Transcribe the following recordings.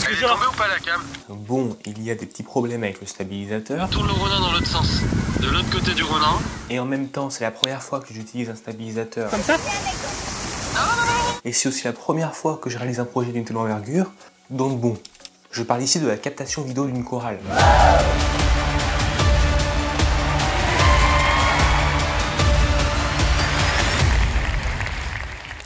Elle est tombée ou pas la cam? Bon, il y a des petits problèmes avec le stabilisateur. Tourne le Ronin dans l'autre sens. De l'autre côté du Ronin. Et en même temps, c'est la première fois que j'utilise un stabilisateur. Comme ça? Et c'est aussi la première fois que je réalise un projet d'une telle envergure. Donc bon, je parle ici de la captation vidéo d'une chorale.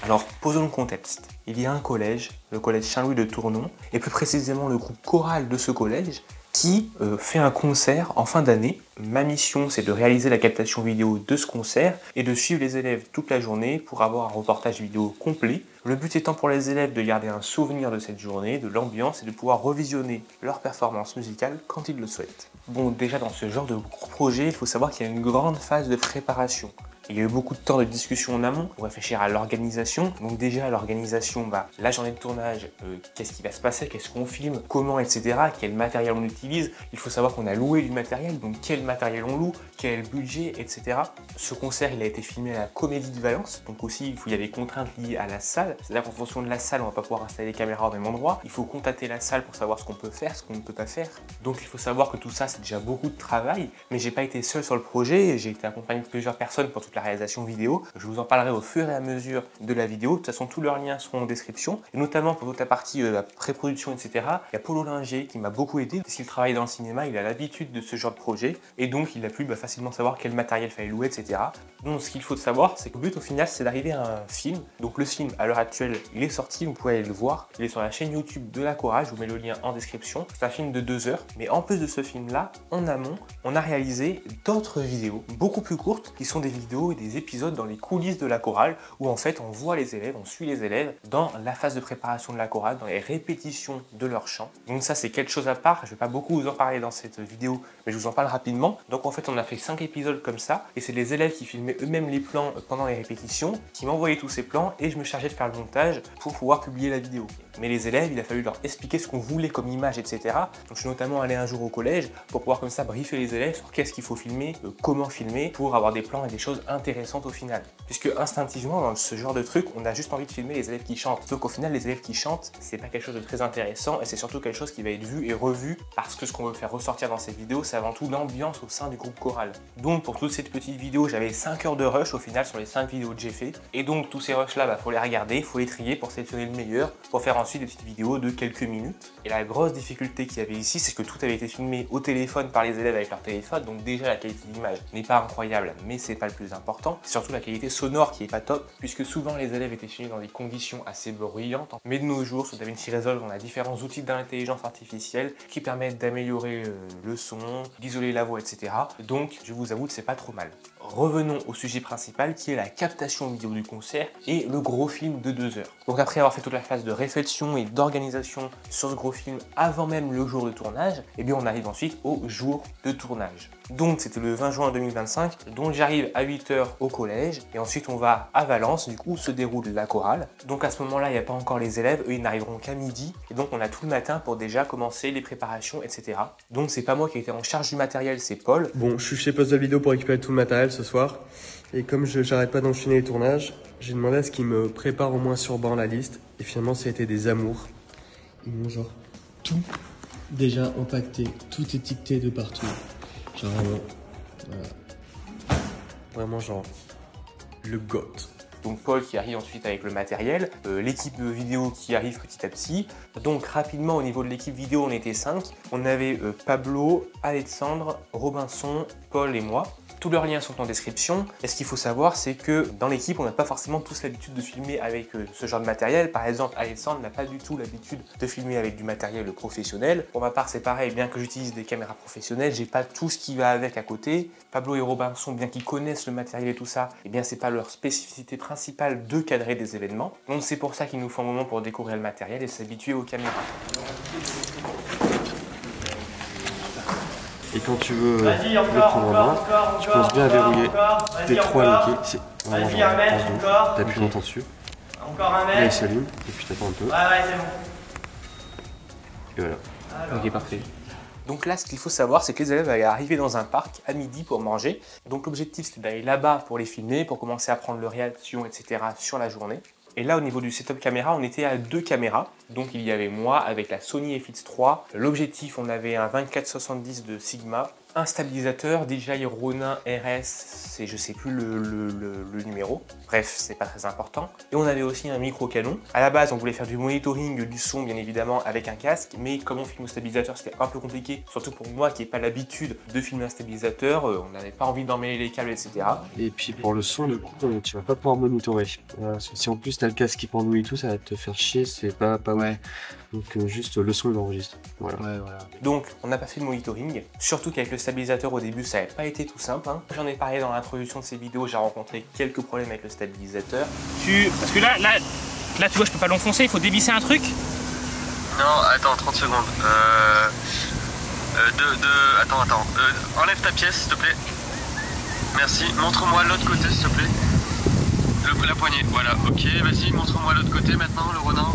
Alors, posons le contexte. Il y a un collège, le collège Saint-Louis de Tournon, et plus précisément le groupe choral de ce collège, qui fait un concert en fin d'année. Ma mission, c'est de réaliser la captation vidéo de ce concert et de suivre les élèves toute la journée pour avoir un reportage vidéo complet. Le but étant pour les élèves de garder un souvenir de cette journée, de l'ambiance et de pouvoir revisionner leur performance musicale quand ils le souhaitent. Bon, déjà dans ce genre de gros projet, il faut savoir qu'il y a une grande phase de préparation. Il y a eu beaucoup de temps de discussion en amont pour réfléchir à l'organisation. Donc déjà l'organisation, la journée de tournage, qu'est-ce qui va se passer, qu'est-ce qu'on filme, comment, etc. Quel matériel on utilise. Il faut savoir qu'on a loué du matériel, donc quel matériel on loue, quel budget, etc. Ce concert, il a été filmé à la Comédie de Valence. Donc aussi, il y a des contraintes liées à la salle. C'est-à-dire qu'en fonction de la salle, on va pas pouvoir installer les caméras au même endroit. Il faut contacter la salle pour savoir ce qu'on peut faire, ce qu'on ne peut pas faire. Donc il faut savoir que tout ça, c'est déjà beaucoup de travail. Mais j'ai pas été seul sur le projet. J'ai été accompagné de plusieurs personnes pour toute la réalisation vidéo. Je vous en parlerai au fur et à mesure de la vidéo. De toute façon, tous leurs liens seront en description. Et notamment pour toute la partie la pré-production, etc. Il y a Polo Linger qui m'a beaucoup aidé. Parce qu'il travaille dans le cinéma, il a l'habitude de ce genre de projet. Et donc, il a pu facilement savoir quel matériel fallait louer, etc. Donc, ce qu'il faut savoir, c'est que le but au final, c'est d'arriver à un film. Donc, le film, à l'heure actuelle, il est sorti. Vous pouvez aller le voir. Il est sur la chaîne YouTube de la chorale. Je vous mets le lien en description. C'est un film de 2 heures. Mais en plus de ce film-là, en amont, on a réalisé d'autres vidéos beaucoup plus courtes qui sont des vidéos et des épisodes dans les coulisses de la chorale où en fait on voit les élèves, on suit les élèves dans la phase de préparation de la chorale, dans les répétitions de leur chant. Donc ça c'est quelque chose à part, je ne vais pas beaucoup vous en parler dans cette vidéo, mais je vous en parle rapidement. Donc en fait on a fait 5 épisodes comme ça et c'est les élèves qui filmaient eux-mêmes les plans pendant les répétitions, qui m'envoyaient tous ces plans et je me chargeais de faire le montage pour pouvoir publier la vidéo. Mais les élèves, il a fallu leur expliquer ce qu'on voulait comme image, etc. Donc je suis notamment allé un jour au collège pour pouvoir comme ça briefer les élèves sur qu'est-ce qu'il faut filmer, comment filmer, pour avoir des plans et des choses intéressantes au final. Puisque instinctivement, dans ce genre de truc, on a juste envie de filmer les élèves qui chantent. Sauf qu'au final, les élèves qui chantent, c'est pas quelque chose de très intéressant et c'est surtout quelque chose qui va être vu et revu parce que ce qu'on veut faire ressortir dans ces vidéos, c'est avant tout l'ambiance au sein du groupe choral. Donc pour toute cette petite vidéo, j'avais 5 heures de rush au final sur les 5 vidéos que j'ai fait. Et donc tous ces rushs là, faut les regarder, faut les trier pour sélectionner le meilleur, pour faire ensuite des petites vidéos de quelques minutes. Et la grosse difficulté qu'il y avait ici, c'est que tout avait été filmé au téléphone par les élèves avec leur téléphone. Donc déjà la qualité d'image n'est pas incroyable, mais c'est pas le plus important. C'est surtout la qualité sonore qui est pas top, puisque souvent les élèves étaient filmés dans des conditions assez bruyantes. Mais de nos jours, sur DaVinci Resolve, on a différents outils d'intelligence artificielle qui permettent d'améliorer le son, d'isoler la voix, etc. Donc je vous avoue que c'est pas trop mal. Revenons au sujet principal qui est la captation vidéo du concert et le gros film de 2 heures. Donc après avoir fait toute la phase de réflexion et d'organisation sur ce gros film avant même le jour de tournage, eh bien on arrive ensuite au jour de tournage. Donc c'était le 20 juin 2025, donc j'arrive à 8 h au collège et ensuite on va à Valence, du coup où se déroule la chorale. Donc à ce moment-là, il n'y a pas encore les élèves, eux ils n'arriveront qu'à midi et donc on a tout le matin pour déjà commencer les préparations, etc. Donc c'est pas moi qui ai été en charge du matériel, c'est Paul. Bon, je suis chez Puzzle Vidéo pour récupérer tout le matériel ce soir et comme j'arrête pas d'enchaîner les tournages, j'ai demandé à ce qu'ils me préparent au moins sur banc la liste et finalement ça a été des amours. Ils m'ont genre tout déjà empaqueté, tout étiqueté de partout. Genre vraiment, voilà. Vraiment genre le GOAT. Donc Paul qui arrive ensuite avec le matériel, l'équipe vidéo qui arrive petit à petit. Donc rapidement au niveau de l'équipe vidéo on était 5. On avait Pablo, Alexandre, Robinson, Paul et moi. Tous leurs liens sont en description. Et ce qu'il faut savoir, c'est que dans l'équipe, on n'a pas forcément tous l'habitude de filmer avec ce genre de matériel. Par exemple, Alexandre n'a pas du tout l'habitude de filmer avec du matériel professionnel. Pour ma part, c'est pareil, bien que j'utilise des caméras professionnelles, j'ai pas tout ce qui va avec à côté. Pablo et Robinson, bien qu'ils connaissent le matériel et tout ça, eh bien c'est pas leur spécificité principale de cadrer des événements. Donc c'est pour ça qu'il nous faut un moment pour découvrir le matériel et s'habituer aux caméras. Et quand tu veux le prendre en main, tu penses bien à verrouiller tes 3 loquets. Vraiment genre, t'appuies longtemps dessus. Encore un Là il mètre. s'allume et puis t'attends un peu. Ouais, c'est bon. Et voilà. Alors, Ok, parfait. Donc là, ce qu'il faut savoir, c'est que les élèves allaient arriver dans un parc à midi pour manger. Donc l'objectif, c'était d'aller là-bas pour les filmer, pour commencer à prendre leurs réactions, etc. sur la journée. Et là, au niveau du setup caméra, on était à 2 caméras. Donc il y avait moi avec la Sony FX3. L'objectif, on avait un 24-70 de Sigma. Un stabilisateur DJI Ronin RS, et je sais plus le numéro. Bref, c'est pas très important. Et on avait aussi un micro canon. À la base, on voulait faire du monitoring du son, bien évidemment, avec un casque. Mais comme on filme au stabilisateur, c'était un peu compliqué. Surtout pour moi qui n'ai pas l'habitude de filmer un stabilisateur. On n'avait pas envie d'emmêler les câbles, etc. Et puis pour le son, du coup, tu vas pas pouvoir monitorer. Parce que si en plus t'as le casque qui pendouille et tout, ça va te faire chier, c'est pas ouais. Donc juste le son il enregistre. Voilà. Ouais, voilà. Donc on n'a pas fait de monitoring, surtout qu'avec le stabilisateur au début ça n'avait pas été tout simple. Hein. J'en ai parlé dans l'introduction de ces vidéos, j'ai rencontré quelques problèmes avec le stabilisateur. Parce que là tu vois je peux pas l'enfoncer, il faut dévisser un truc. Non, attends, 30 secondes. Attends. Enlève ta pièce s'il te plaît. Merci, montre-moi l'autre côté s'il te plaît. La poignée, voilà, ok, vas-y, montre-moi l'autre côté maintenant, le Ronin.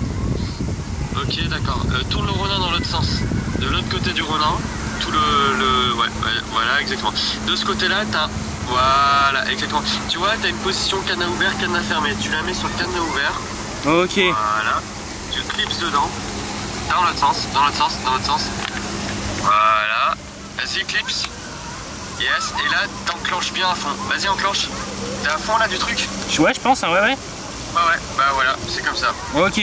Ok, d'accord. Tourne le Ronin dans l'autre sens. De l'autre côté du Ronin, tout ouais, voilà, exactement. De ce côté-là, t'as... Voilà, exactement. Tu vois, t'as une position cadenas ouvert, cadenas fermé. Tu la mets sur le cadenas ouvert. Ok. Voilà. Tu clipses dedans. Dans l'autre sens, dans l'autre sens, dans l'autre sens. Voilà. Vas-y, clipse. Yes. Et là, t'enclenches bien à fond. Vas-y, enclenche. T'es à fond là du truc? Ouais, je pense, hein, ouais. Ouais, bah voilà, c'est comme ça. Ok.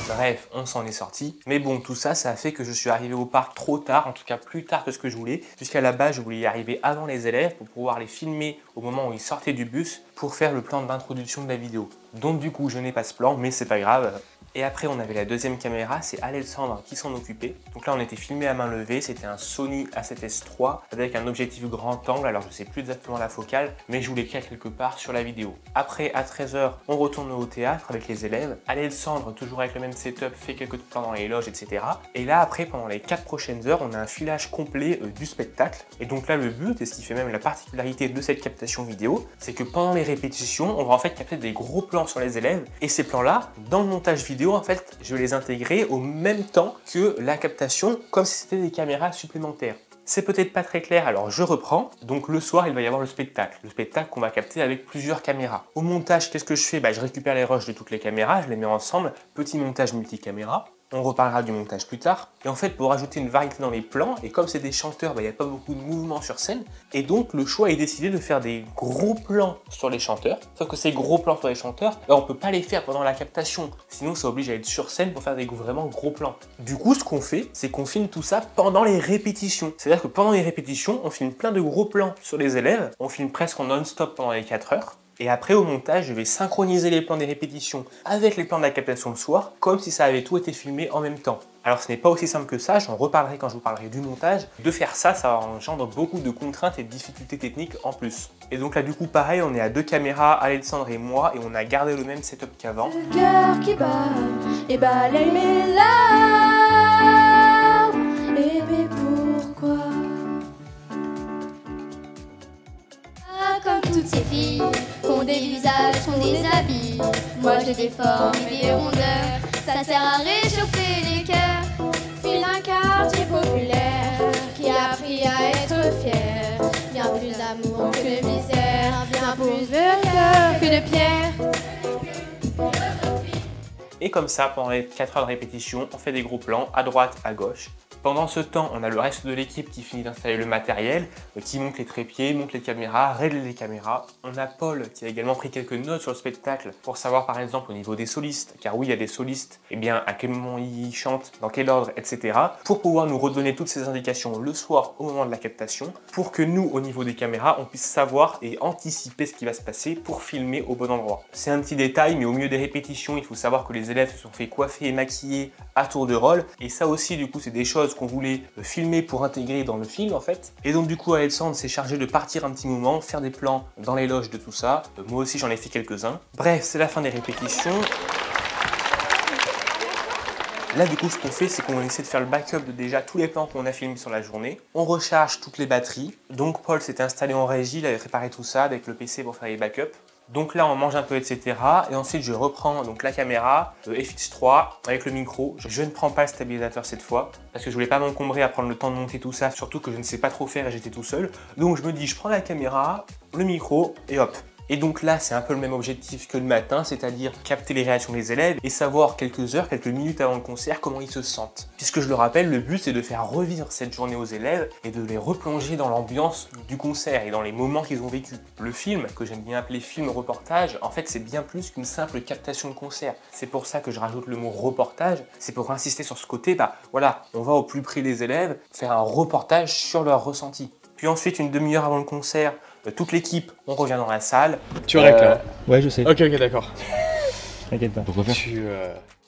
Bref, on s'en est sorti. Mais bon, tout ça, ça a fait que je suis arrivé au parc trop tard, en tout cas plus tard que ce que je voulais. Puisqu'à la base, je voulais y arriver avant les élèves pour pouvoir les filmer au moment où ils sortaient du bus pour faire le plan d'introduction de la vidéo. Donc du coup, je n'ai pas ce plan, mais c'est pas grave. Et après, on avait la deuxième caméra, c'est Alexandre qui s'en occupait. Donc là, on était filmé à main levée, c'était un Sony A7S III avec un objectif grand angle. Alors, je sais plus exactement la focale, mais je vous l'ai écrit quelque part sur la vidéo. Après, à 13 h, on retourne au théâtre avec les élèves. Alexandre, toujours avec le même setup, fait quelques plans dans les loges, etc. Et là, après, pendant les 4 prochaines heures, on a un filage complet du spectacle. Et donc là, le but, et ce qui fait même la particularité de cette captation vidéo, c'est que pendant les répétitions, on va en fait capter des gros plans sur les élèves. Et ces plans-là, dans le montage vidéo, en fait, je vais les intégrer au même temps que la captation, comme si c'était des caméras supplémentaires. C'est peut-être pas très clair, alors je reprends. Donc le soir, il va y avoir le spectacle. Le spectacle qu'on va capter avec plusieurs caméras. Au montage, qu'est-ce que je fais? Je récupère les rushs de toutes les caméras, je les mets ensemble. Petit montage multicaméra. On reparlera du montage plus tard. Et en fait, pour ajouter une variété dans les plans, et comme c'est des chanteurs, il n'y a pas beaucoup de mouvements sur scène, et donc le choix est décidé de faire des gros plans sur les chanteurs. Sauf que ces gros plans sur les chanteurs, on ne peut pas les faire pendant la captation. Sinon, ça oblige à être sur scène pour faire des vraiment gros plans. Du coup, ce qu'on fait, c'est qu'on filme tout ça pendant les répétitions. C'est-à-dire que pendant les répétitions, on filme plein de gros plans sur les élèves. On filme presque en non-stop pendant les 4 heures. Et après, au montage, je vais synchroniser les plans des répétitions avec les plans de la captation le soir, comme si ça avait tout été filmé en même temps. Alors ce n'est pas aussi simple que ça, j'en reparlerai quand je vous parlerai du montage. De faire ça, ça engendre beaucoup de contraintes et de difficultés techniques en plus. Et donc là du coup pareil, on est à 2 caméras, Alexandre et moi, et on a gardé le même setup qu'avant. Le cœur qui bat et balaye mes larmes. Et mais pourquoi? Comme toutes ces filles, qu'ont des visages, qu'ont des habits. Moi j'ai des formes et des rondeurs, ça sert à réchauffer les cœurs. File un quartier populaire qui a appris à être fier. Bien plus d'amour que de misère, bien plus de cœur que de pierre. Et comme ça, pendant les 4 heures de répétition, on fait des gros plans à droite, à gauche. Pendant ce temps, on a le reste de l'équipe qui finit d'installer le matériel, qui monte les trépieds, monte les caméras, règle les caméras. On a Paul qui a également pris quelques notes sur le spectacle pour savoir par exemple au niveau des solistes, car oui il y a des solistes, et bien à quel moment ils chantent, dans quel ordre, etc. Pour pouvoir nous redonner toutes ces indications le soir au moment de la captation, pour que nous au niveau des caméras on puisse savoir et anticiper ce qui va se passer pour filmer au bon endroit. C'est un petit détail, mais au milieu des répétitions, il faut savoir que les élèves se sont fait coiffer et maquiller à tour de rôle, et ça aussi du coup c'est des choses qu'on voulait filmer pour intégrer dans le film en fait. Et donc du coup Alexandre s'est chargé de partir un petit moment, faire des plans dans les loges de tout ça. Moi aussi j'en ai fait quelques-uns. Bref, c'est la fin des répétitions. Là du coup ce qu'on fait, c'est qu'on essaie de faire le backup de déjà tous les plans qu'on a filmés sur la journée. On recharge toutes les batteries. Donc Paul s'était installé en régie, il avait préparé tout ça avec le PC pour faire les backups. Donc là on mange un peu etc. Et ensuite je reprends donc la caméra FX3 avec le micro. Je ne prends pas le stabilisateur cette fois parce que je voulais pas m'encombrer à prendre le temps de monter tout ça, surtout que je ne sais pas trop faire et j'étais tout seul. Donc je me dis je prends la caméra, le micro et hop. Et donc là, c'est un peu le même objectif que le matin, c'est-à-dire capter les réactions des élèves et savoir quelques heures, quelques minutes avant le concert comment ils se sentent. Puisque je le rappelle, le but c'est de faire revivre cette journée aux élèves et de les replonger dans l'ambiance du concert et dans les moments qu'ils ont vécu. Le film, que j'aime bien appeler film reportage, en fait c'est bien plus qu'une simple captation de concert. C'est pour ça que je rajoute le mot reportage, c'est pour insister sur ce côté, voilà, on va au plus près des élèves, faire un reportage sur leur ressenti. Puis ensuite, une demi-heure avant le concert, toute l'équipe, on revient dans la salle. Tu règles là. Ouais, je sais. Ok, d'accord. T'inquiète pas. Pourquoi faire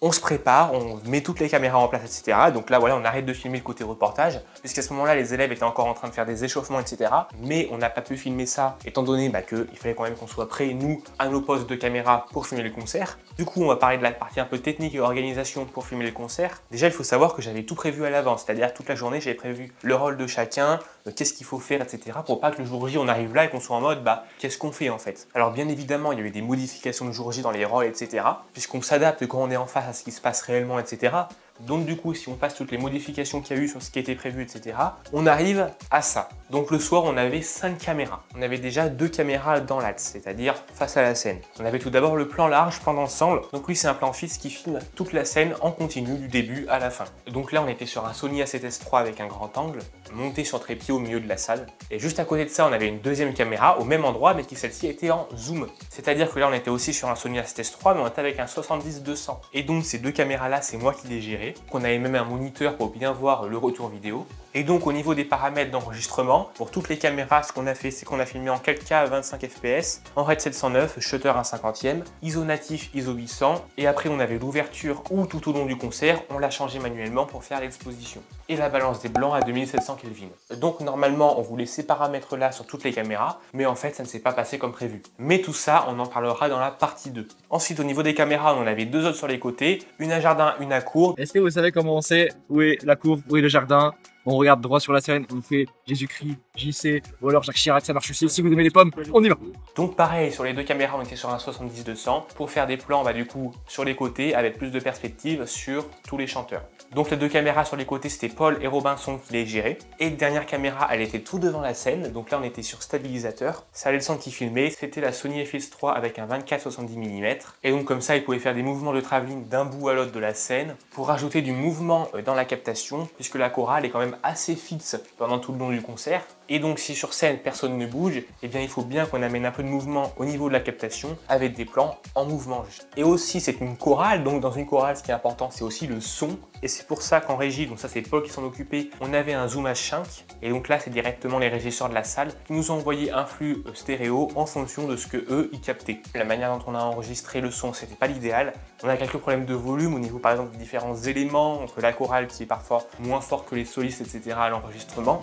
On se prépare, on met toutes les caméras en place, etc. Donc là, voilà, on arrête de filmer le côté reportage, puisqu'à ce moment-là, les élèves étaient encore en train de faire des échauffements, etc. Mais on n'a pas pu filmer ça, étant donné qu'il fallait quand même qu'on soit prêts, nous, à nos postes de caméra pour filmer le concert. Du coup, on va parler de la partie un peu technique et organisation pour filmer le concert. Déjà, il faut savoir que j'avais tout prévu à l'avance, c'est-à-dire toute la journée, j'avais prévu le rôle de chacun, qu'est-ce qu'il faut faire, etc. pour pas que le jour J, on arrive là et qu'on soit en mode, qu'est-ce qu'on fait en fait? Alors bien évidemment, il y a eu des modifications le jour J dans les rôles, etc. puisqu'on s'adapte quand on est en face à ce qui se passe réellement, etc. Donc du coup, si on passe toutes les modifications qu'il y a eu sur ce qui était prévu, etc., on arrive à ça. Donc le soir, on avait 5 caméras. On avait déjà 2 caméras dans l'axe, c'est-à-dire face à la scène. On avait tout d'abord le plan large, plan d'ensemble. Donc lui, c'est un plan fixe qui filme toute la scène en continu du début à la fin. Donc là, on était sur un Sony A7S III avec un grand angle, monté sur trépied au milieu de la salle. Et juste à côté de ça, on avait une deuxième caméra au même endroit, mais qui celle-ci était en zoom. C'est-à-dire que là, on était aussi sur un Sony A7S III, mais on était avec un 70-200. Et donc ces 2 caméras-là, c'est moi qui les gérais. On avait même un moniteur pour bien voir le retour vidéo. Et donc au niveau des paramètres d'enregistrement, pour toutes les caméras, ce qu'on a fait, c'est qu'on a filmé en 4K à 25 fps, en RED 709, shutter 1/50e, ISO natif, ISO 800, et après on avait l'ouverture ou tout au long du concert, on l'a changé manuellement pour faire l'exposition. Et la balance des blancs à 2700 Kelvin. Donc normalement, on voulait ces paramètres-là sur toutes les caméras, mais en fait, ça ne s'est pas passé comme prévu. Mais tout ça, on en parlera dans la partie 2. Ensuite, au niveau des caméras, on en avait 2 autres sur les côtés, une à jardin, une à cour. Est-ce que vous savez comment on sait où est la cour, où est le jardin? On regarde droit sur la scène, on fait Jésus-Christ, JC, ou alors Jacques Chirac, ça marche aussi. Si vous aimez les pommes, on y va. Donc pareil, sur les 2 caméras, on était sur un 70-200 pour faire des plans du coup sur les côtés avec plus de perspective sur tous les chanteurs. Donc les 2 caméras sur les côtés, c'était Paul et Robinson qui les géraient. Et la dernière caméra, elle était tout devant la scène. Donc là, on était sur stabilisateur. Ça allait le centre qui filmait. C'était la Sony FX3 avec un 24-70 mm. Et donc comme ça, ils pouvaient faire des mouvements de travelling d'un bout à l'autre de la scène pour rajouter du mouvement dans la captation, puisque la chorale est quand même assez fixe pendant tout le long du concert. Et donc si sur scène personne ne bouge, eh bien il faut bien qu'on amène un peu de mouvement au niveau de la captation avec des plans en mouvement. Et aussi c'est une chorale, donc dans une chorale ce qui est important c'est aussi le son. Et c'est pour ça qu'en régie, donc ça c'est Paul qui s'en occupait, on avait un zoom H5. Et donc là c'est directement les régisseurs de la salle qui nous ont envoyé un flux stéréo en fonction de ce que eux ils captaient. La manière dont on a enregistré le son c'était pas l'idéal. On a quelques problèmes de volume au niveau par exemple des différents éléments entre la chorale qui est parfois moins forte que les solistes etc. à l'enregistrement.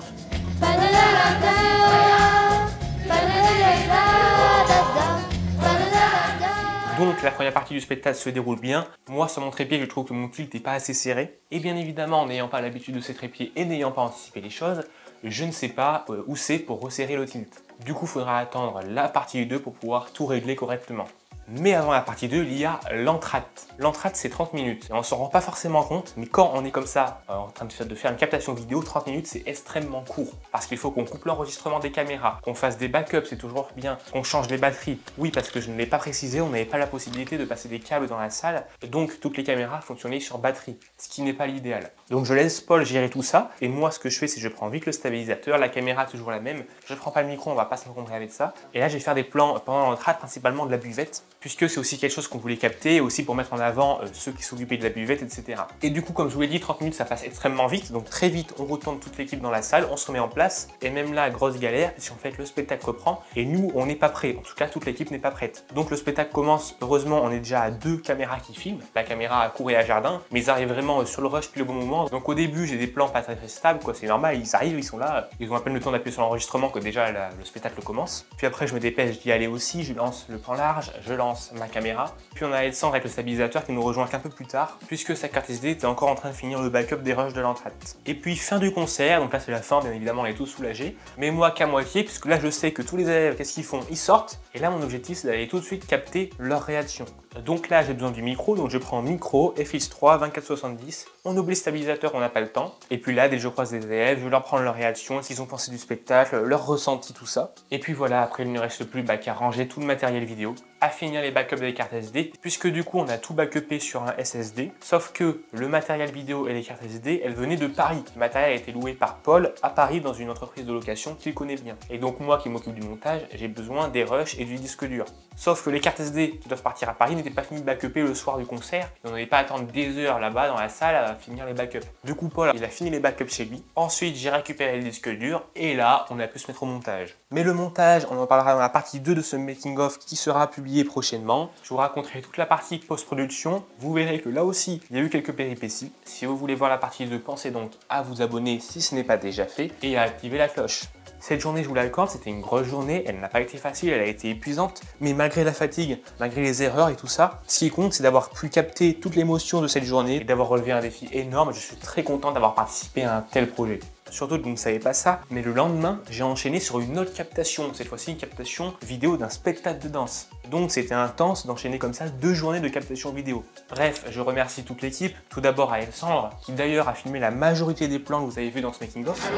Donc la première partie du spectacle se déroule bien. Moi sur mon trépied je trouve que mon tilt n'est pas assez serré. Et bien évidemment en n'ayant pas l'habitude de ces trépieds et n'ayant pas anticipé les choses, je ne sais pas où c'est pour resserrer le tilt. Du coup il faudra attendre la partie 2 pour pouvoir tout régler correctement. Mais avant la partie 2, il y a l'entracte. L'entracte, c'est 30 minutes. Et on s'en rend pas forcément compte, mais quand on est comme ça, en train de faire une captation vidéo, 30 minutes, c'est extrêmement court. Parce qu'il faut qu'on coupe l'enregistrement des caméras, qu'on fasse des backups, c'est toujours bien, qu'on change les batteries. Oui, parce que je ne l'ai pas précisé, on n'avait pas la possibilité de passer des câbles dans la salle. Donc, toutes les caméras fonctionnaient sur batterie, ce qui n'est pas l'idéal. Donc, je laisse Paul gérer tout ça. Et moi, ce que je fais, c'est que je prends vite le stabilisateur, la caméra toujours la même. Je prends pas le micro, on va pas s'encombrer avec ça. Et là, je vais faire des plans pendant l'entracte, principalement de la buvette, puisque c'est aussi quelque chose qu'on voulait capter, aussi pour mettre en avant ceux qui s'occupaient de la buvette, etc. Et du coup, comme je vous l'ai dit, 30 minutes, ça passe extrêmement vite. Donc très vite, on retourne toute l'équipe dans la salle, on se remet en place. Et même là, grosse galère, puisqu'en fait, le spectacle reprend. Et nous, on n'est pas prêts. En tout cas, toute l'équipe n'est pas prête. Donc le spectacle commence. Heureusement, on est déjà à 2 caméras qui filment. La caméra à court et à jardin. Mais ils arrivent vraiment sur le rush puis le bon moment. Donc au début, j'ai des plans pas très stables, quoi. C'est normal, ils arrivent, ils sont là. Ils ont à peine le temps d'appuyer sur l'enregistrement que déjà le spectacle commence. Puis après, je me dépêche d'y aller aussi. Je lance le plan large, je lance l'occurrence ma caméra. Puis on a Alexandre avec le stabilisateur qui nous rejoint qu'un peu plus tard, puisque sa carte SD était encore en train de finir le backup des rushs de l'entracte. Et puis fin du concert, donc là c'est la fin, bien évidemment on est tous soulagés, mais moi qu'à moitié, puisque là je sais que tous les élèves, qu'est-ce qu'ils font? Ils sortent, et là mon objectif c'est d'aller tout de suite capter leur réaction. Donc là j'ai besoin du micro, donc je prends micro, FX3, 2470, on oublie le stabilisateur, on n'a pas le temps, et puis là dès que je croise des élèves, je vais leur prendre leur réaction, s'ils ont pensé du spectacle, leur ressenti, tout ça. Et puis voilà, après il ne reste plus qu'à ranger tout le matériel vidéo, à finir les backups des cartes SD, puisque du coup on a tout backupé sur un SSD, sauf que le matériel vidéo et les cartes SD, elles venaient de Paris. Le matériel a été loué par Paul à Paris dans une entreprise de location qu'il connaît bien. Et donc moi qui m'occupe du montage, j'ai besoin des rushs et du disque dur. Sauf que les cartes SD qui doivent partir à Paris n'étaient pas finies de backuper le soir du concert, et on n'avait pas à attendre des heures là-bas dans la salle à finir les backups. Du coup Paul, il a fini les backups chez lui, ensuite j'ai récupéré le disque dur, et là on a pu se mettre au montage. Mais le montage, on en parlera dans la partie 2 de ce making of qui sera publié prochainement. Je vous raconterai toute la partie post-production. Vous verrez que là aussi, il y a eu quelques péripéties. Si vous voulez voir la partie 2, pensez donc à vous abonner si ce n'est pas déjà fait et à activer la cloche. Cette journée, je vous l'accorde, c'était une grosse journée, elle n'a pas été facile, elle a été épuisante, mais malgré la fatigue, malgré les erreurs et tout ça, ce qui compte, c'est d'avoir pu capter toute l'émotion de cette journée et d'avoir relevé un défi énorme. Je suis très content d'avoir participé à un tel projet. Surtout que vous ne savez pas ça, mais le lendemain, j'ai enchaîné sur une autre captation, cette fois-ci une captation vidéo d'un spectacle de danse. Donc c'était intense d'enchaîner comme ça 2 journées de captation vidéo. Bref, je remercie toute l'équipe, tout d'abord à Alexandre, qui d'ailleurs a filmé la majorité des plans que vous avez vus dans ce making-of.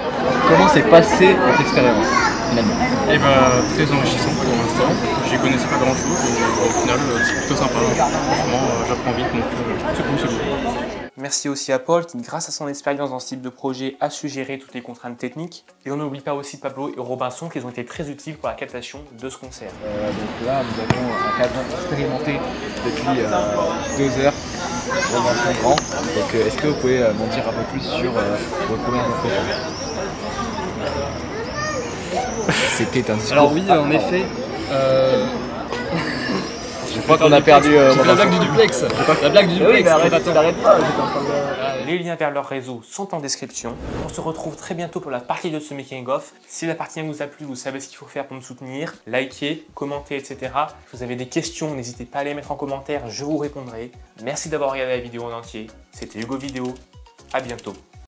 Comment s'est passée votre expérience finalement? Et bah très enrichissant pour l'instant, j'y connaissais pas grand chose et au final c'est plutôt sympa, franchement j'apprends vite donc c'est cool, c'est cool. Merci aussi à Paul qui, grâce à son expérience dans ce type de projet, a su gérer toutes les contraintes techniques. Et on n'oublie pas aussi Pablo et Robinson qui ont été très utiles pour la captation de ce concert. Donc là, nous avons un cadre expérimenté depuis 2 heures, Robinson grand. Donc est-ce que vous pouvez m'en dire un peu plus sur vos premières impressions? C'était un discours. Alors oui, en effet, je crois qu'on a perdu. j'ai fait la blague du duplex. La blague du duplex. T'arrêtes pas. Les liens vers leur réseau sont en description. On se retrouve très bientôt pour la partie 2 de ce making of. Si la partie 1 vous a plu, vous savez ce qu'il faut faire pour me soutenir. Likez, commentez, etc. Si vous avez des questions, n'hésitez pas à les mettre en commentaire, je vous répondrai. Merci d'avoir regardé la vidéo en entier. C'était Hugo Vidéo. À bientôt.